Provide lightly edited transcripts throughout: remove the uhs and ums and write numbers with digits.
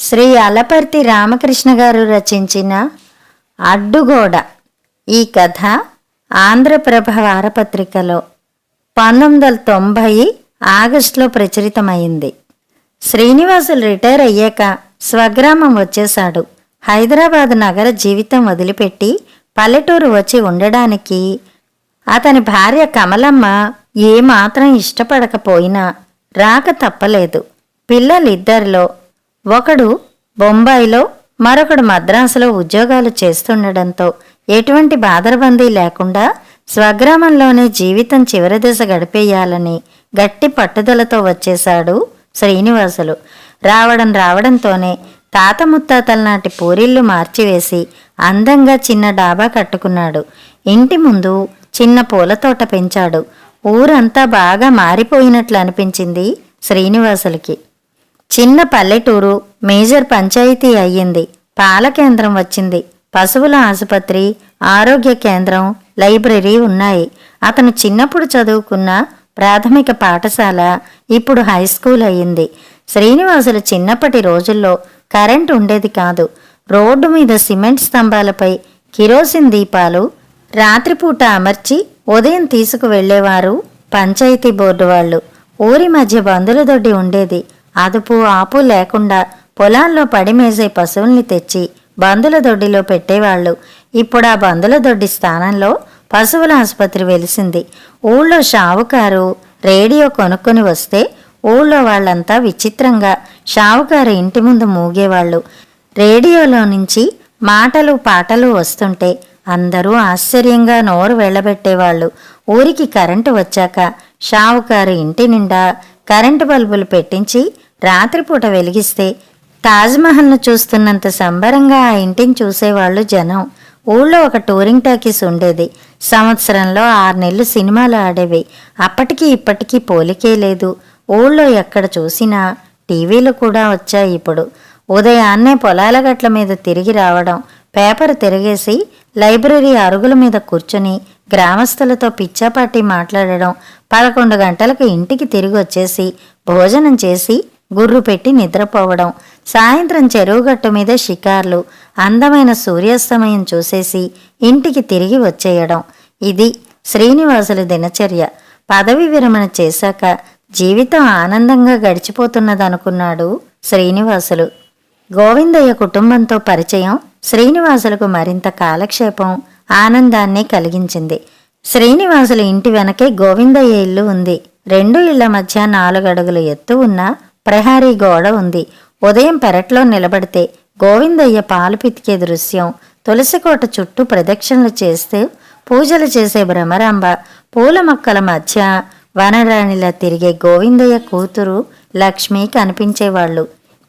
శ్రీ అలపర్తి రామకృష్ణ గారు రచించిన అడ్డుగోడ. ఈ కథ ఆంధ్రప్రభ వారపత్రికలో 1990 ఆగస్టులో ప్రచురితమైంది. శ్రీనివాసులు రిటైర్ అయ్యాక స్వగ్రామం వచ్చేశాడు. హైదరాబాద్ నగర జీవితం వదిలిపెట్టి పల్లెటూరు వచ్చి ఉండడానికి అతని భార్య కమలమ్మ ఏమాత్రం ఇష్టపడకపోయినా రాక తప్పలేదు. పిల్లలిద్దరిలో ఒకడు బొంబాయిలో, మరొకడు మద్రాసులో ఉద్యోగాలు చేస్తుండడంతో ఎటువంటి బాదరబందీ లేకుండా స్వగ్రామంలోనే జీవితం చివరి దశ గడిపేయాలని గట్టి పట్టుదలతో వచ్చేశాడు శ్రీనివాసులు. రావడంతోనే తాత ముత్తాతల నాటి పూరిళ్లు మార్చివేసి అందంగా చిన్న డాబా కట్టుకున్నాడు. ఇంటి ముందు చిన్న పూలతోట పెంచాడు. ఊరంతా బాగా మారిపోయినట్లు అనిపించింది శ్రీనివాసులకి. చిన్న పల్లెటూరు మేజర్ పంచాయతీ అయ్యింది. పాల కేంద్రం వచ్చింది. పశువుల ఆసుపత్రి, ఆరోగ్య కేంద్రం, లైబ్రరీ ఉన్నాయి. అతను చిన్నప్పుడు చదువుకున్న ప్రాథమిక పాఠశాల ఇప్పుడు హై స్కూల్ అయ్యింది. శ్రీనివాసులు చిన్నప్పటి రోజుల్లో కరెంటు ఉండేది కాదు. రోడ్డు మీద సిమెంట్ స్తంభాలపై కిరోసిన్ దీపాలు రాత్రిపూట అమర్చి ఉదయం తీసుకువెళ్లేవారు పంచాయతీ బోర్డు వాళ్ళు. ఊరి మధ్య బందుల దొడ్డి ఉండేది. అదుపు ఆపు లేకుండా పొలాల్లో పడిమేసే పశువుల్ని తెచ్చి బందుల దొడ్డిలో పెట్టేవాళ్లు. ఇప్పుడు ఆ బందుల దొడ్డి స్థానంలో పశువుల ఆసుపత్రి వెలిసింది. ఊళ్ళో షావుకారు రేడియో కొనుక్కొని వస్తే ఊళ్ళో వాళ్ళంతా విచిత్రంగా షావుకారు ఇంటి ముందు మూగేవాళ్ళు. రేడియోలో నుంచి మాటలు పాటలు వస్తుంటే అందరూ ఆశ్చర్యంగా నోరు వెళ్ళబెట్టేవాళ్ళు. ఊరికి కరెంటు వచ్చాక షావుకారు ఇంటి నిండా కరెంటు బల్బులు పెట్టించి రాత్రిపూట వెలిగిస్తే తాజ్మహల్ను చూస్తున్నంత సంబరంగా ఆ ఇంటిని చూసేవాళ్ళు జనం. ఊళ్ళో ఒక టూరింగ్ టాకీస్ ఉండేది. సంవత్సరంలో 6 నెలలు సినిమాలు ఆడేవి. అప్పటికి ఇప్పటికీ పోలికే లేదు. ఊళ్ళో ఎక్కడ చూసినా టీవీలు కూడా వచ్చాయి ఇప్పుడు. ఉదయాన్నే పొలాల గట్ల మీద తిరిగి రావడం, పేపర్ తిరిగేసి లైబ్రరీ అరుగుల మీద కూర్చుని గ్రామస్తులతో పిచ్చాపాటి మాట్లాడడం, 11 గంటలకు ఇంటికి తిరిగి వచ్చేసి భోజనం చేసి గుర్రు పెట్టి నిద్రపోవడం, సాయంత్రం చెరువుగట్టు మీద షికార్లు, అందమైన సూర్యాస్తమయం చూసేసి ఇంటికి తిరిగి వచ్చేయడం. ఇది శ్రీనివాసుల దినచర్య. పదవి విరమణ చేశాక జీవితం ఆనందంగా గడిచిపోతున్నదనుకున్నాడు శ్రీనివాసులు. గోవిందయ్య కుటుంబంతో పరిచయం శ్రీనివాసులకు మరింత కాలక్షేపం, ఆనందాన్ని కలిగించింది. శ్రీనివాసుల ఇంటి వెనకే గోవిందయ్య ఇల్లు ఉంది. 2 ఇళ్ల మధ్య 4 అడుగుల ఎత్తు ఉన్న ప్రహారీ గోడ ఉంది. ఉదయం పెరట్లో నిలబడితే గోవిందయ్య పాలు పితికే దృశ్యం, తులసికోట చుట్టూ ప్రదక్షిణలు చేస్తూ పూజలు చేసే భ్రమరాంబ, పూల మొక్కల మధ్య వనరాణిలా తిరిగే గోవిందయ్య కూతురు లక్ష్మి కనిపించేవాళ్లు.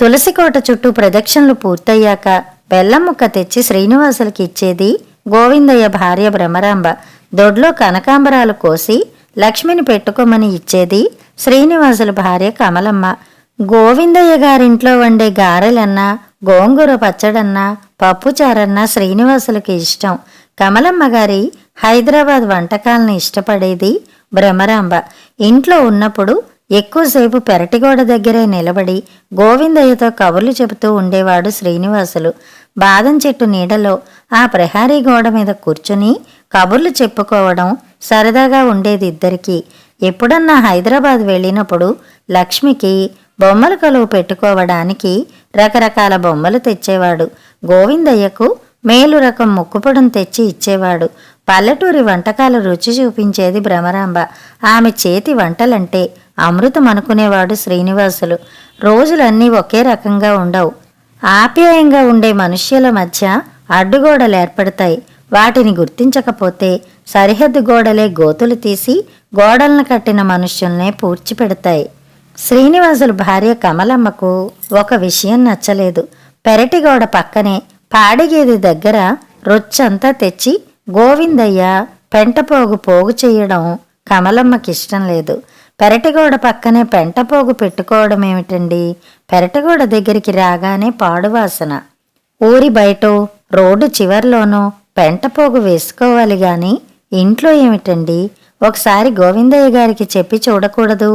తులసికోట చుట్టూ ప్రదక్షిణలు పూర్తయ్యాక బెల్లం ముక్క తెచ్చి శ్రీనివాసులకి ఇచ్చేది గోవిందయ్య భార్య భ్రమరాంబ. దొడ్లో కనకాంబరాలు కోసి లక్ష్మిని పెట్టుకోమని ఇచ్చేది శ్రీనివాసుల భార్య కమలమ్మ. గోవిందయ్య గారింట్లో వండే గారెలన్నా, గోంగూర పచ్చడన్నా, పప్పుచారన్నా శ్రీనివాసులకి ఇష్టం. కమలమ్మ గారి హైదరాబాద్ వంటకాలను ఇష్టపడేది భ్రమరాంబ. ఇంట్లో ఉన్నప్పుడు ఎక్కువసేపు పెరటిగోడ దగ్గరే నిలబడి గోవిందయ్యతో కబుర్లు చెబుతూ ఉండేవాడు శ్రీనివాసులు. బాదం చెట్టు నీడలో ఆ ప్రహారీ గోడ మీద కూర్చుని కబుర్లు చెప్పుకోవడం సరదాగా ఉండేది ఇద్దరికీ. ఎప్పుడన్నా హైదరాబాద్ వెళ్ళినప్పుడు లక్ష్మికి బొమ్మల కొలువు పెట్టుకోవడానికి రకరకాల బొమ్మలు తెచ్చేవాడు. గోవిందయ్యకు మేలు రకం ముక్కుపొడం తెచ్చి ఇచ్చేవాడు. పల్లెటూరి వంటకాల రుచి చూపించేది భ్రమరాంబ. ఆమె చేతి వంటలంటే అమృతం అనుకునేవాడు శ్రీనివాసులు. రోజులన్నీ ఒకే రకంగా ఉండవు. ఆప్యాయంగా ఉండే మనుష్యుల మధ్య అడ్డుగోడలు ఏర్పడతాయి. వాటిని గుర్తించకపోతే సరిహద్దు గోడలే గోతులు తీసి గోడలను కట్టిన మనుష్యుల్నే పూడ్చిపెడతాయి. శ్రీనివాసులు భార్య కమలమ్మకు ఒక విషయం నచ్చలేదు. పెరటిగోడ పక్కనే పాడిగేది దగ్గర రొచ్చంతా తెచ్చి గోవిందయ్య పెంటపోగు పోగు చేయడం కమలమ్మకిష్టం లేదు. పెరటిగోడ పక్కనే పెంటపోగు పెట్టుకోవడం ఏమిటండి? పెరటిగోడ దగ్గరికి రాగానే పాడువాసన. ఊరి బయటో రోడ్డు చివర్లోనో పెంటపోగు వేసుకోవాలి గాని ఇంట్లో ఏమిటండి? ఒకసారి గోవిందయ్య గారికి చెప్పి చూడకూడదు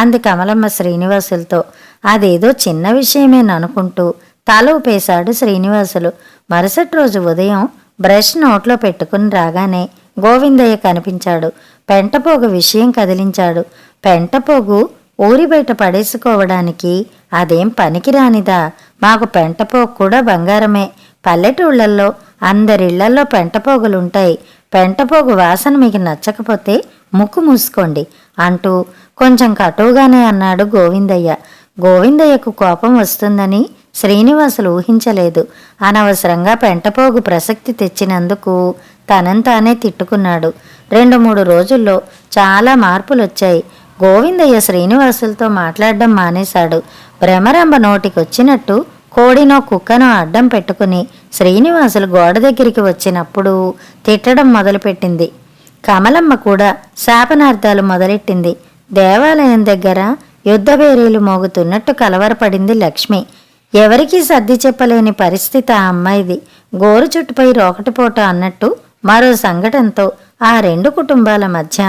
అంది కమలమ్మ శ్రీనివాసులతో. అదేదో చిన్న విషయమేననుకుంటూ తల ఊపేశాడు శ్రీనివాసులు. మరుసటి రోజు ఉదయం బ్రష్ నోట్లో పెట్టుకుని రాగానే గోవిందయ్య కనిపించాడు. పెంటపోగు విషయం కదిలించాడు. పెంటపోగు ఊరి బయట పడేసుకోవడానికి అదేం పనికిరానిదా? మాకు పెంటపోగు కూడా బంగారమే. పల్లెటూళ్ళల్లో అందరిళ్లల్లో పెంటపోగులుంటాయి. పెంటపోగు వాసన మీకు నచ్చకపోతే ముక్కు మూసుకోండి అంటూ కొంచెం కటువుగానే అన్నాడు గోవిందయ్య. గోవిందయ్యకు కోపం వస్తుందని శ్రీనివాసులు ఊహించలేదు. అనవసరంగా పెంటపోగు ప్రసక్తి తెచ్చినందుకు తనంతానే తిట్టుకున్నాడు. 2-3 రోజుల్లో చాలా మార్పులొచ్చాయి. గోవిందయ్య శ్రీనివాసులతో మాట్లాడడం మానేశాడు. భ్రమరంబ నోటికొచ్చినట్టు కోడినో కుక్కనో అడ్డం పెట్టుకుని శ్రీనివాసులు గోడ దగ్గరికి వచ్చినప్పుడు తిట్టడం మొదలుపెట్టింది. కమలమ్మ కూడా శాపనార్థాలు మొదలెట్టింది. దేవాలయం దగ్గర యుద్ధబేరీలు మోగుతున్నట్టు కలవరపడింది లక్ష్మి. ఎవరికీ సర్ది చెప్పలేని పరిస్థితి ఆ అమ్మాయిది. గోరు చుట్టుపై రోకటిపోట అన్నట్టు మరో సంఘటనతో ఆ 2 కుటుంబాల మధ్య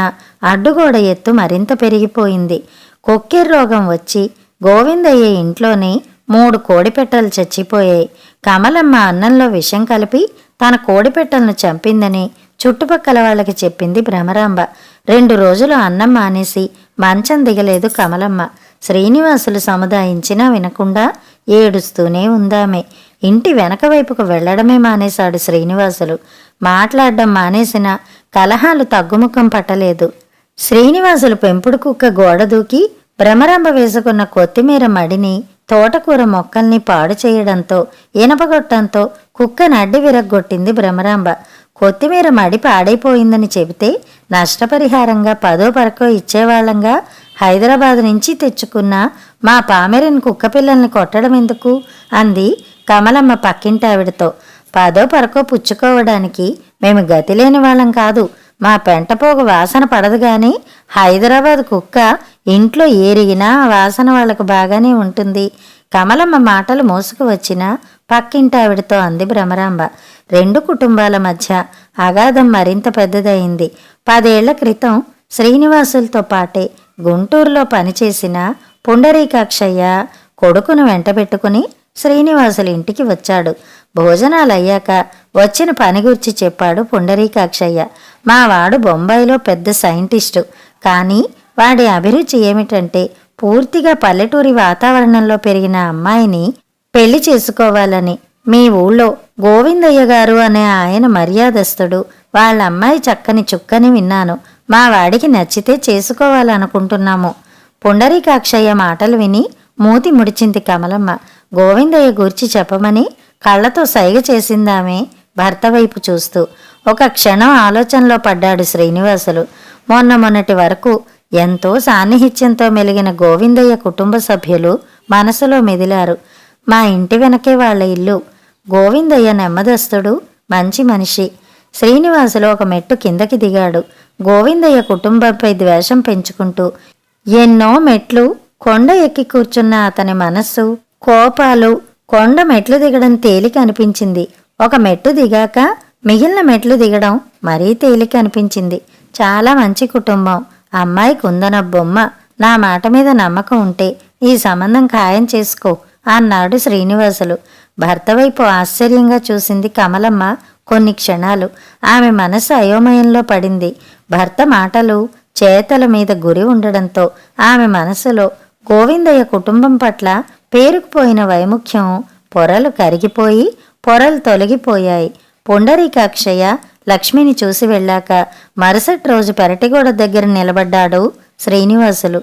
అడ్డుగోడ ఎత్తు మరింత పెరిగిపోయింది. కొక్కెర రోగం వచ్చి గోవిందయ్య ఇంట్లోనే 3 కోడిపెట్టలు చచ్చిపోయాయి. కమలమ్మ అన్నంలో విషం కలిపి తన కోడిపెట్టలను చంపిందని చుట్టుపక్కల వాళ్ళకి చెప్పింది భ్రమరాంబ. 2 రోజులు అన్నం మానేసి మంచం దిగలేదు కమలమ్మ. శ్రీనివాసులు సముదాయించినా వినకుండా ఏడుస్తూనే ఉందామె. ఇంటి వెనక వైపుకు వెళ్లడమే మానేశాడు శ్రీనివాసులు. మాట్లాడడం మానేసిన కలహాలు తగ్గుముఖం పట్టలేదు. శ్రీనివాసులు పెంపుడు కుక్క గోడ దూకి భ్రమరంబ వేసుకున్న కొత్తిమీర మడిని, తోటకూర మొక్కల్ని పాడు చేయడంతో ఇనపగొట్టంతో కుక్క నడ్డి విరగ్గొట్టింది భ్రమరాంబ. కొత్తిమీర మడి పాడైపోయిందని చెబితే నష్టపరిహారంగా 10 పరకో ఇచ్చేవాళ్లంగా హైదరాబాద్ నుంచి తెచ్చుకున్న మా పామెరన్ కుక్క పిల్లల్ని కొట్టడం ఎందుకు అంది కమలమ్మ పక్కింటావిడతో. 10 పరకో పుచ్చుకోవడానికి మేము గతిలేని వాళ్ళం కాదు. మా పెంటపోగు వాసన పడదు గాని హైదరాబాద్ కుక్క ఇంట్లో ఏరిగినా ఆ వాసన వాళ్లకు బాగానే ఉంటుంది. కమలమ్మ మాటలు మోసుకు వచ్చిన పక్కింటావిడతో అంది భ్రమరాంబ. 2 కుటుంబాల మధ్య అగాధం మరింత పెద్దదయింది. 10 ఏళ్ల క్రితం శ్రీనివాసులతో పాటే గుంటూరులో పనిచేసిన పుండరీకాక్షయ్య కొడుకును వెంటబెట్టుకుని శ్రీనివాసుల ఇంటికి వచ్చాడు. భోజనాలయ్యాక వచ్చిన పని గురించి చెప్పాడు పుండరీకాక్షయ్య. మావాడు బొంబాయిలో పెద్ద సైంటిస్టు. కానీ వాడి అభిరుచి ఏమిటంటే పూర్తిగా పల్లెటూరి వాతావరణంలో పెరిగిన అమ్మాయిని పెళ్లి చేసుకోవాలని. మీ ఊళ్ళో గోవిందయ్య గారు అనే ఆయన మర్యాదస్తుడు. వాళ్ళ అమ్మాయి చక్కని చుక్కని విన్నాను. మా వాడికి నచ్చితే చేసుకోవాలనుకుంటున్నాము. పుండరీకాక్షయ్య మాటలు విని మూతి ముడిచింది కమలమ్మ. గోవిందయ్య గూర్చి చెప్పమని కళ్లతో సైగ చేసిందామె భర్త వైపు చూస్తూ. ఒక క్షణం ఆలోచనలో పడ్డాడు శ్రీనివాసులు. మొన్నటి వరకు ఎంతో సాన్నిహిత్యంతో మెలిగిన గోవిందయ్య కుటుంబ సభ్యులు మనసులో మెదిలారు. మా ఇంటి వెనకే వాళ్ళ ఇల్లు. గోవిందయ్య నెమ్మదస్తుడు, మంచి మనిషి. శ్రీనివాసులు ఒక మెట్టు కిందకి దిగాడు. గోవిందయ్య కుటుంబంపై ద్వేషం పెంచుకుంటూ ఎన్నో మెట్లు కొండ ఎక్కి కూర్చున్న అతని మనస్సు, కోపాలు కొండ మెట్లు దిగడం తేలిక అనిపించింది. ఒక మెట్టు దిగాక మిగిలిన మెట్లు దిగడం మరీ తేలిక అనిపించింది. చాలా మంచి కుటుంబం. అమ్మాయికి ఉందన బొమ్మ. నా మాట మీద నమ్మకం ఉంటే ఈ సంబంధం ఖాయం చేసుకో అన్నాడు శ్రీనివాసులు. భర్త వైపు ఆశ్చర్యంగా చూసింది కమలమ్మ. కొన్ని క్షణాలు ఆమె మనసు అయోమయంలో పడింది. భర్త మాటలు చేతల మీద గురి ఉండడంతో ఆమె మనసులో గోవిందయ్య కుటుంబం పట్ల పేరుకుపోయిన వైముఖ్యం పొరలు కరిగిపోయి పొరలు తొలగిపోయాయి. పుండరీకాక్షయ్య లక్ష్మిని చూసి వెళ్ళాక మరుసటి రోజు పెరటిగోడ దగ్గర నిలబడ్డాడు శ్రీనివాసులు.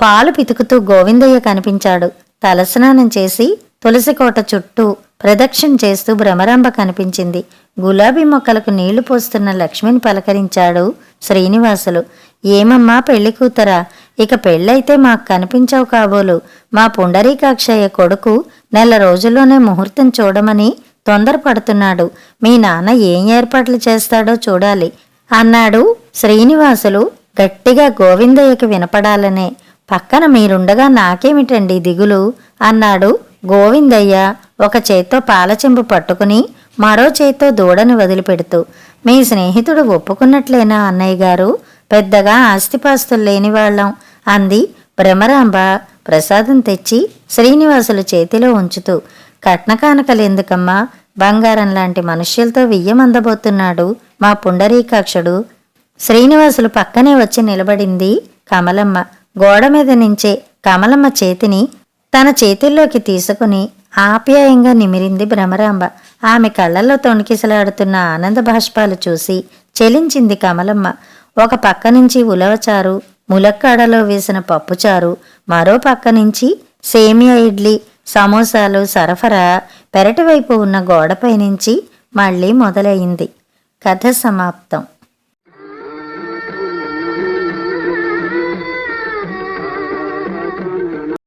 పాలు పితుకుతూ గోవిందయ్య కనిపించాడు. తలస్నానం చేసి తులసికోట చుట్టూ ప్రదక్షిణ చేస్తూ భ్రమరాంబ కనిపించింది. గులాబీ మొక్కలకు నీళ్లు పోస్తున్న లక్ష్మిని పలకరించాడు శ్రీనివాసులు. ఏమమ్మా పెళ్లి కూతురా, ఇక పెళ్ళైతే మాకు కనిపించవు కాబోలు. మా పుండరీకాక్షయ్య కొడుకు 4 రోజుల్లోనే ముహూర్తం చూడమని తొందరపడుతున్నాడు. మీ నాన్న ఏం ఏర్పాట్లు చేస్తాడో చూడాలి అన్నాడు శ్రీనివాసులు గట్టిగా గోవిందయ్యకి వినపడాలనే. పక్కన మీరుండగా నాకేమిటండి దిగులు అన్నాడు గోవిందయ్య ఒక చేత్తో పాలచెంబు పట్టుకుని మరో చేత్తో దూడని వదిలిపెడుతూ. మీ స్నేహితుడు ఒప్పుకున్నట్లేనా అన్నయ్య గారు? పెద్దగా ఆస్తిపాస్తులు లేనివాళ్లం అంది భ్రమరాంబ ప్రసాదం తెచ్చి శ్రీనివాసులు చేతిలో ఉంచుతూ. కట్నకానకలెందుకమ్మా, బంగారం లాంటి మనుష్యులతో వియ్యమందబోతున్నాడు మా పుండరీకాక్షుడు. శ్రీనివాసులు పక్కనే వచ్చి నిలబడింది కమలమ్మ. గోడ మీద నుంచే కమలమ్మ చేతిని తన చేతుల్లోకి తీసుకుని ఆప్యాయంగా నిమిరింది భ్రమరాంబ. ఆమె కళ్ళల్లో తొణికిసలాడుతున్న ఆనంద బాష్పాలు చూసి చెలించింది కమలమ్మ. ఒక పక్క నుంచి ఉలవచారు, ములక్కాడలో వేసిన పప్పుచారు, మరో పక్క నుంచి సేమియా ఇడ్లీ, సమోసాలు సరఫరా పెరటివైపు ఉన్న గోడపై నుంచి మళ్ళీ మొదలయింది. కథ సమాప్తం.